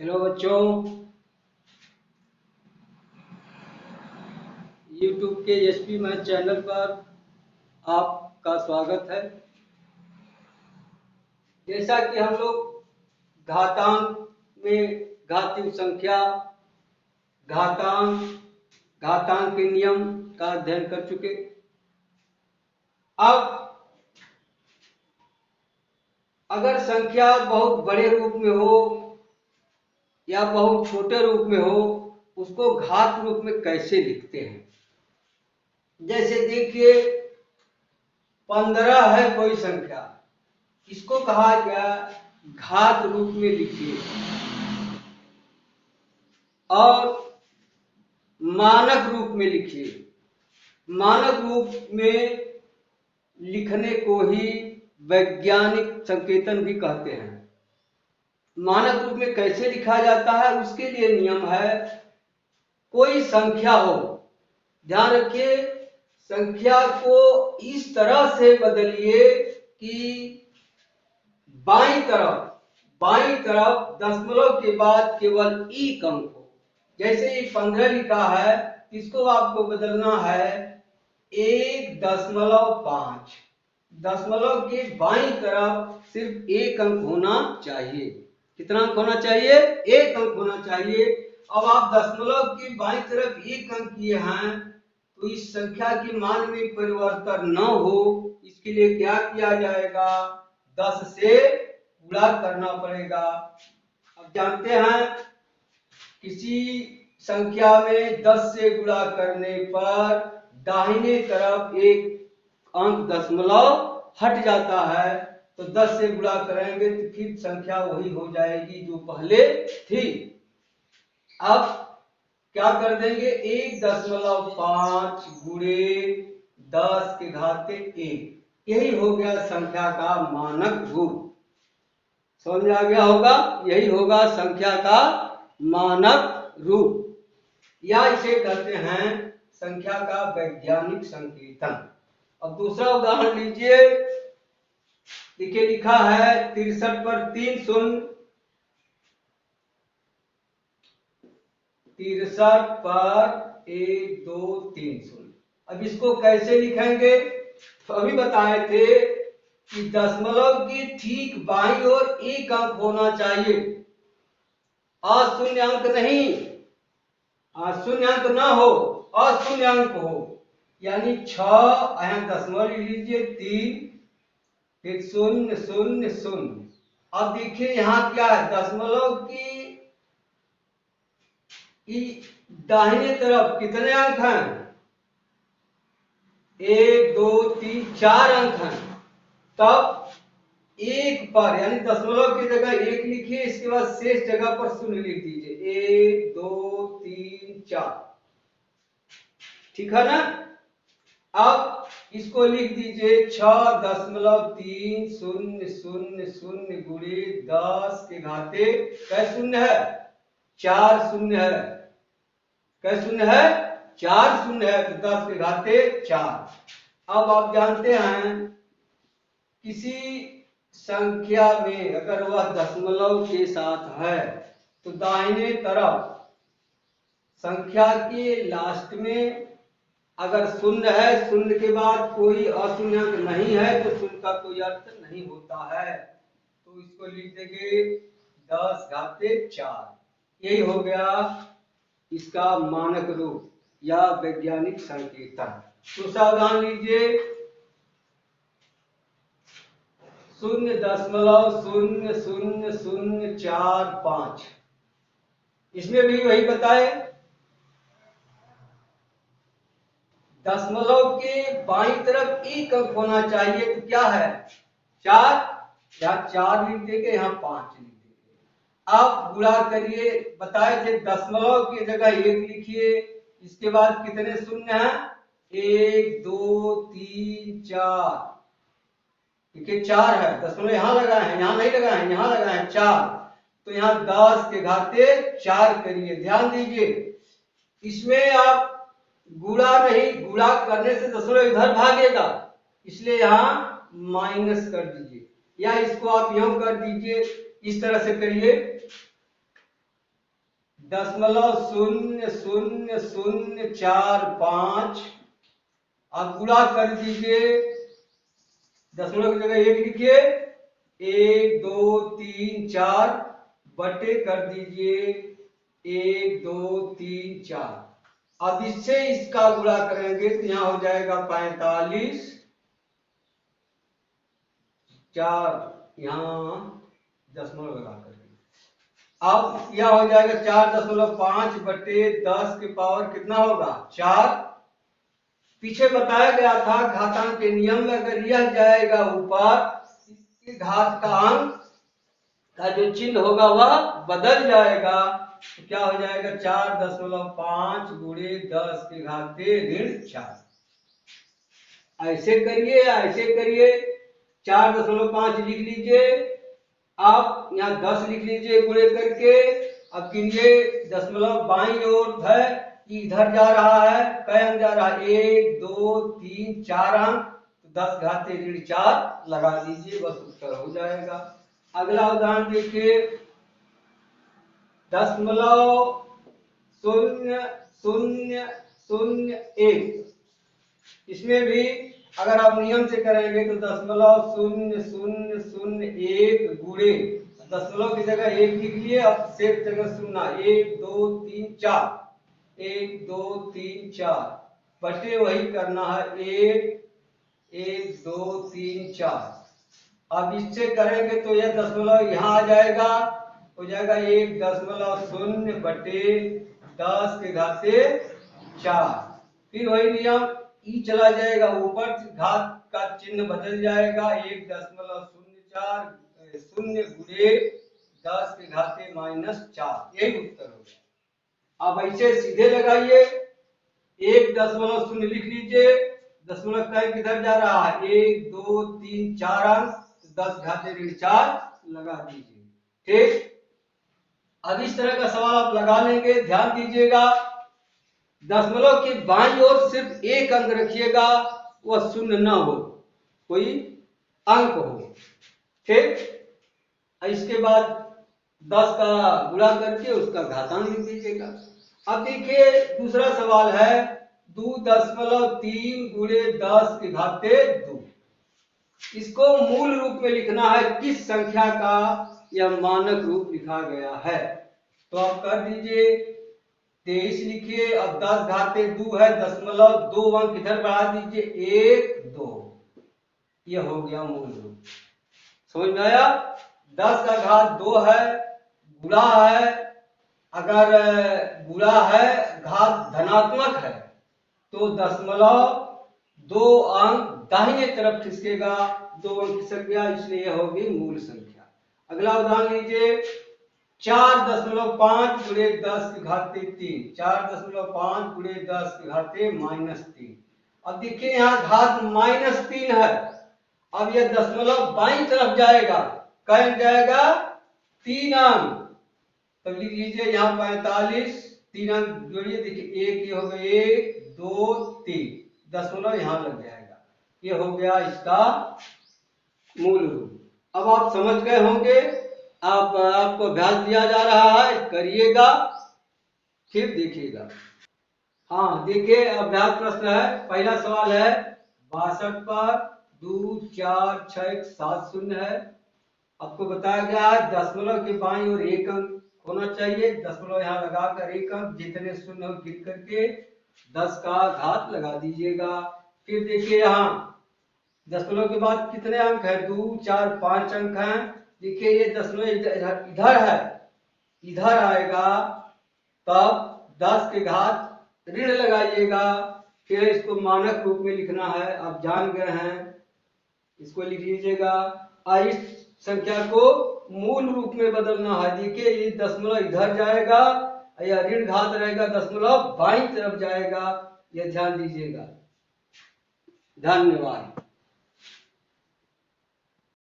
Hello बच्चों, YouTube के SP math channel पर आपका स्वागत है। जैसा कि हम लोग घातांक में घातीय संख्या, घातांक, घातांक के नियम का अध्ययन कर चुके। अब अगर संख्या बहुत बड़े रूप में हो या बहुत छोटे रूप में हो, उसको घात रूप में कैसे लिखते हैं। जैसे देखिए 15 है कोई संख्या, इसको कहा गया घात रूप में लिखिए और मानक रूप में लिखिए। मानक रूप में लिखने को ही वैज्ञानिक संकेतन भी कहते हैं। मानक रूप में कैसे लिखा जाता है, उसके लिए नियम है। कोई संख्या हो, ध्यान रखिए, संख्या को इस तरह से बदलिए कि बाईं तरफ दशमलव के बाद केवल एक अंक हो। जैसे ये 15 लिखा है, इसको आपको बदलना है 1.5। दशमलव के बाईं तरफ सिर्फ एक अंक होना चाहिए। कितना अंक होना चाहिए? एक अंक होना चाहिए। अब आप दशमलव के बाईं तरफ एक अंक किए हैं, तो इस संख्या के मान में परिवर्तन न हो, इसके लिए क्या किया जाएगा? 10 से गुणा करना पड़ेगा। अब जानते हैं, किसी संख्या में 10 से गुणा करने पर दाहिने तरफ एक अंक दशमलव हट जाता है, तो 10 से गुणा करेंगे तो फिर संख्या वही हो जाएगी जो पहले थी। अब क्या कर देंगे? 1.5 गुणे 10 के घाते 1। यही हो गया संख्या का मानक रूप। समझ में आ गया होगा? यही होगा संख्या का मानक रूप, या इसे कहते हैं संख्या का वैज्ञानिक संकेतन। अब दूसरा उदाहरण लीजिए। देखिए लिखा है 63 पर 3 शून्य, 63 पर 1 2 3 शून्य। अब इसको कैसे लिखेंगे? तो अभी बताए थे कि दशमलव की ठीक बाईं ओर एक अंक होना चाहिए, अशून्य अंक नहीं। शून्य अंक ना हो, अशून्य अंक हो। यानी 6 यहाँ दशमलव लिख लीजिए, 3 फिर 0 0 0। अब देखिए यहाँ क्या है? दशमलव की दाहिने तरफ कितने अंक हैं? 1 2 3 4 अंक हैं। तब एक पर, यानी दशमलव की जगह 1 लिखिए, इसके बाद शेष जगह पर 0 लिख दीजिए। 1 2 3 4, ठीक है ना? अब इसको लिख दीजिए 6.300 गुणे 10 के घाते कै शून्य है? 4 शून्य है। कै शून्य है? 4 शून्य है, तो 10 के घाते 4। अब आप जानते हैं, किसी संख्या में अगर वह दशमलव के साथ है, तो दाहिने तरफ संख्या के लास्ट में अगर शून्य है, शून्य के बाद कोई अशून्य अंक नहीं है, तो शून्य का कोई अर्थ नहीं होता है। तो इसको लिख देंगे 10 घाते 4। यही हो गया इसका मानक रूप या वैज्ञानिक संकेतन। दूसरा उदाहरण लीजिए। 0.000045, इसमें भी वही बताए, दशमलव के बाईं तरफ एक अंक होना चाहिए। तो क्या है? 4, यहाँ 4 लिख देंगे, यहाँ 5 लिख देंगे। आप गुणा करिए, बताए थे दशमलव की जगह 1 लिखिए, इसके बाद कितने शून्य हैं? 1 2 3 4। देखिए 4 है, दशमलव यहाँ लगा है, यहाँ नहीं लगा है, यहाँ लगा है 4। तो यहाँ 10 के घाते 4 करिए। ध्यान दीजिए, इसमें आप गुणा नहीं, गुणा करने से दशमलव इधर भागेगा, इसलिए यहाँ माइनस कर दीजिए, या इसको आप यूं कर दीजिए, इस तरह से करिए। .000045 आप गुणा कर दीजिए, दशमलव की जगह 1 लिखिए, 1 2 3 4 बटे कर दीजिए 1 2 3 4। अब इससे इसका गुणा करेंगे तो यहाँ हो जाएगा 45, 4 यहाँ दशमलव लगा करके, अब यह हो जाएगा 4.5 बटे 10 के पावर कितना होगा 4। पीछे बताया गया था घातांक के नियम में अगर यह जाएगा ऊपर, इसके घात का अंक का जो चिन्ह होगा वह बदल जाएगा, तो क्या हो जाएगा 4.5 गुणे 10 के घाते ऋण 4। ऐसे करिए, ऐसे करिए, 4.5 लिख लीजिए, आप यहाँ 10 लिख लीजिए गुणे करके। अब गिनिए, दशमलव बाईं ओर है, इधर जा रहा है, कई अंक जा रहा है 1 2 3 4 अंक, तो 10 घाते ऋण 4 लगा दीजिए, बस उत्तर हो जाएगा। अगला उदाहरण देखिए, 0.0001, इसमें भी अगर आप नियम से करेंगे तो 0.0001 गुणे, दशमलव की जगह 1 लिख लिए, अब शेष जगह 0, 1 2 3 4, 1 2 3 4 बटे वही करना है 1 1 2 3 4। अब इससे करेंगे तो यह दशमलव यहाँ आ जाएगा, हो जाएगा 1.0 बटे 10 के घाते 4। फिर वही नियम, ई चला जाएगा ऊपर, घात का चिन्ह बदल जाएगा, 1.04 0 गुणे 10 के घाते -4, यही उत्तर होगा। अब ऐसे सीधे लगाइए, 1.0 लिख लीजिए, दशमलव का किधर जा रहा है 1 2 3 4 अंक, 10 घाते ऋण 4 लगा दीजिए। ठीक, अब इस तरह का सवाल आप लगा लेंगे, ध्यान दीजिएगा, दशमलव की बाईं ओर सिर्फ एक अंक रखिएगा, वह शून्य न हो, कोई अंक हो। ठीक, इसके बाद 10 का गुणा करके उसका घातांक लिख दीजिएगा। अब देखिए दूसरा सवाल है 2.3 गुणे 10 के घाते 2। इसको मूल रूप में लिखना है, किस संख्या का यह मानक रूप लिखा गया है, तो आप कर दीजिए, 23 लिखिए, अब 10 घाते 2 है, दशमलव 2 अंक इधर बढ़ा दीजिए 1 2, यह हो गया मूल रूप। समझ में आया? 10 का घात 2 है, गुणा है, अगर गुणा है घात धनात्मक है तो दशमलव 2 अंक दाहिने तरफ खिसकेगा, 2 अंक खिसक गया, इसलिए यह होगी मूल संख्या। अगला उदाहरण लीजिए, 4.5 गुणे 10 के घाते 3, 4.5 गुणे 10 के घाते -3। अब देखिए यहाँ घात -3 है, अब यह दशमलव बाईं तरफ जाएगा, कहीं जाएगा 3 अंक, तब लिख लीजिए यहाँ 45, 3 अंक जोड़िए, देखिए 1 ये हो गया 1 2 3, दशमलव यहाँ लग जाएगा, ये हो गया इसका मूल रूप। अब आप समझ गए होंगे, आपको अभ्यास दिया जा रहा है, करिएगा फिर देखिएगा। हाँ देखिए, अभ्यास प्रश्न है, पहला सवाल है 62 पर 2 4 6 7 0 है। आपको बताया गया है दशमलव के बाईं ओर एक अंक होना चाहिए, दशमलव यहाँ लगाकर एक अंक, जितने शून्य हो गिन करके 10 का घात लगा दीजिएगा। फिर देखिए यहाँ दशमलव के बाद कितने अंक है 2 4 5 अंक हैं, देखिए ये दशमलव इधर है, इधर आएगा, तब 10 के घात ऋण लगाइएगा, फिर इसको मानक रूप में लिखना है, आप जान गए हैं, इसको लिख लीजिएगा। इस संख्या को मूल रूप में बदलना है, देखिए ये दशमलव इधर जाएगा या ऋण घात रहेगा, दशमलव बाईं तरफ जाएगा, यह ध्यान दीजिएगा। धन्यवाद।